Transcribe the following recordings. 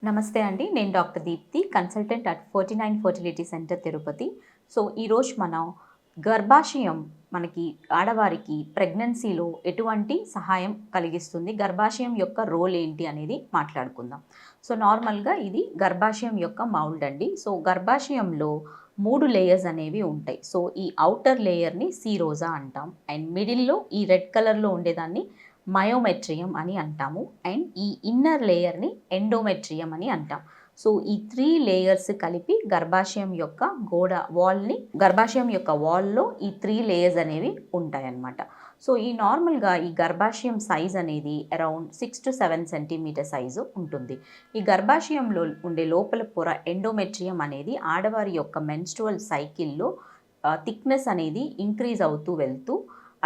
నమస్తే అండి. నేను doctor Deepti, consultant at 49 fertility centre Tirupati. So, ఈరోజు మనం గర్భాశయం మనకి ఆడవారికి ప్రెగ్నెన్సీలో ఎటువంటి సహాయం కలిగిస్తుంది, గర్భాశయం యొక్క రోల్ ఏంటి అనేది మాట్లాడుకుందాం. సో, నార్మల్‌గా ఇది గర్భాశయం యొక్క మౌల్డ్ అండి. సో, గర్భాశయంలో 3 లేయర్స్ అనేవి ఉంటాయి. సో, ఈ ఔటర్ లేయర్‌ని సీరోజా అంటాం. అండ్ మిడిల్‌లో ఈ రెడ్ కలర్‌లో ఉండేదాన్ని మయోమెట్రియం అని అంటాము. అండ్ ఈ ఇన్నర్ లేయర్ని ఎండోమెట్రియం అని అంటాం. సో ఈ 3 లేయర్స్ కలిపి గర్భాశయం యొక్క గర్భాశయం యొక్క వాల్లో ఈ 3 లేయర్స్ అనేవి ఉంటాయన్నమాట. సో ఈ నార్మల్గా ఈ గర్భాశయం సైజ్ అనేది అరౌండ్ 6 to 7 సెంటీమీటర్ సైజు ఉంటుంది. ఈ గర్భాశయంలో ఉండే లోపల పొర ఎండోమెట్రియం అనేది ఆడవారి యొక్క మెన్స్ట్రువల్ సైకిల్లో థిక్నెస్ అనేది ఇంక్రీజ్ అవుతూ వెళ్తూ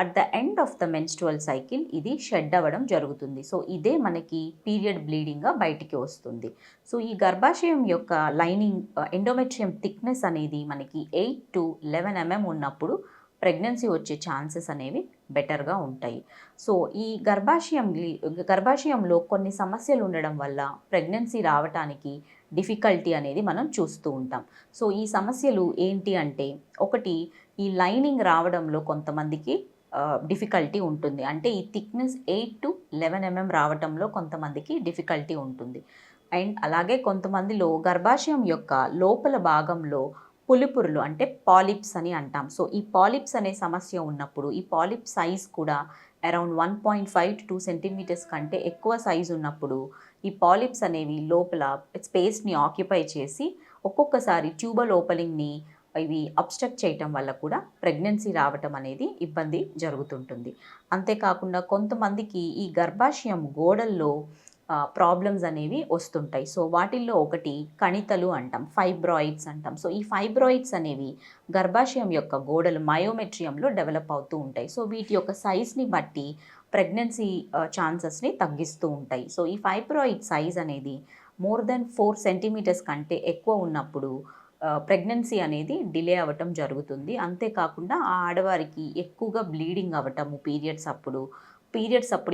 at the end of the menstrual cycle ఇది షెడ్ అవ్వడం జరుగుతుంది. సో ఇదే మనకి పీరియడ్ బ్లీడింగ్గా బయటికి వస్తుంది. సో ఈ గర్భాశయం యొక్క లైనింగ్ ఎండోమెట్రియం థిక్నెస్ అనేది మనకి 8 to 11 mm ఉన్నప్పుడు ప్రెగ్నెన్సీ వచ్చే ఛాన్సెస్ అనేవి బెటర్గా ఉంటాయి. సో ఈ గర్భాశయంలో కొన్ని సమస్యలు ఉండడం వల్ల ప్రెగ్నెన్సీ రావటానికి డిఫికల్టీ అనేది మనం చూస్తూ ఉంటాం. సో ఈ సమస్యలు ఏంటి అంటే, ఒకటి ఈ లైనింగ్ రావడంలో కొంతమందికి డిఫికల్టీ ఉంటుంది. అంటే ఈ థిక్నెస్ 8 to 11 mm రావటంలో కొంతమందికి డిఫికల్టీ ఉంటుంది. అండ్ అలాగే కొంతమందిలో గర్భాశయం యొక్క లోపల భాగంలో పులిపురులు అంటే పాలిప్స్ అని అంటాం. సో ఈ పాలిప్స్ అనే సమస్య ఉన్నప్పుడు ఈ పాలిప్ సైజ్ కూడా అరౌండ్ 1.5 to 2 సెంటీమీటర్స్ కంటే ఎక్కువ సైజు ఉన్నప్పుడు ఈ పాలిప్స్ అనేవి లోపల స్పేస్ని ఆక్యుపై చేసి ఒక్కొక్కసారి ట్యూబల్ ఓపెనింగ్ని ఇవి అబ్స్ట్రక్ట్ చేయటం వల్ల కూడా ప్రెగ్నెన్సీ రావటం అనేది ఇబ్బంది జరుగుతుంటుంది. అంతేకాకుండా కొంతమందికి ఈ గర్భాశయం గోడల్లో ప్రాబ్లమ్స్ అనేవి వస్తుంటాయి. సో వాటిల్లో ఒకటి కణితలు అంటాం, ఫైబ్రాయిడ్స్ అంటాం. సో ఈ ఫైబ్రాయిడ్స్ అనేవి గర్భాశయం యొక్క గోడలు మయోమెట్రియంలో డెవలప్ అవుతూ ఉంటాయి. సో వీటి యొక్క సైజ్ని బట్టి ప్రెగ్నెన్సీ ఛాన్సెస్ని తగ్గిస్తూ ఉంటాయి. సో ఈ ఫైబ్రాయిడ్ సైజ్ అనేది మోర్ దెన్ 4 సెంటీమీటర్స్ కంటే ఎక్కువ ఉన్నప్పుడు ప్రెగ్నెన్సీ అనేది డిలే అవ్వటం జరుగుతుంది. అంతేకాకుండా ఆ ఆడవారికి ఎక్కువగా బ్లీడింగ్ అవ్వటము పీరియడ్స్ అప్పుడు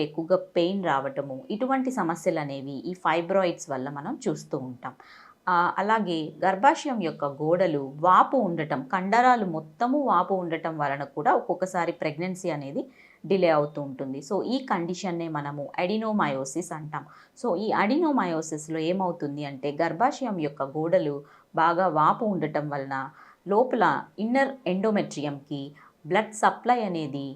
ఎక్కువగా పెయిన్ రావటము, ఇటువంటి సమస్యలు అనేవి ఈ ఫైబ్రాయిడ్స్ వల్ల మనం చూస్తూ ఉంటాం. అలాగే గర్భాశయం యొక్క గోడలు వాపు ఉండటం, కండరాలు మొత్తము వాపు ఉండటం వలన కూడా ఒక్కొక్కసారి ప్రెగ్నెన్సీ అనేది డిలే అవుతూ ఉంటుంది. సో ఈ కండిషన్నే మనము అడినోమయోసిస్ అంటాం. సో ఈ అడినోమయోసిస్లో ఏమవుతుంది అంటే, గర్భాశయం యొక్క గోడలు బాగా వాపు ఉండటం వలన లోపల ఇన్నర్ ఎండోమెట్రియంకి బ్లడ్ సప్లై అనేది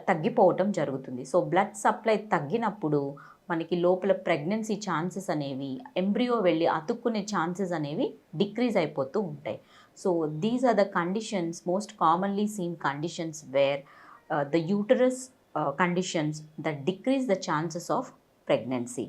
తగ్గిపోవటం జరుగుతుంది. సో బ్లడ్ సప్లై తగ్గినప్పుడు మనకి లోపల ప్రెగ్నెన్సీ ఛాన్సెస్ అనేవి, ఎంబ్రియో వెళ్ళి అతుక్కునే ఛాన్సెస్ అనేవి డిక్రీజ్ అయిపోతూ ఉంటాయి. So these are the conditions, most commonly seen conditions where the uterus conditions that decrease the chances of pregnancy.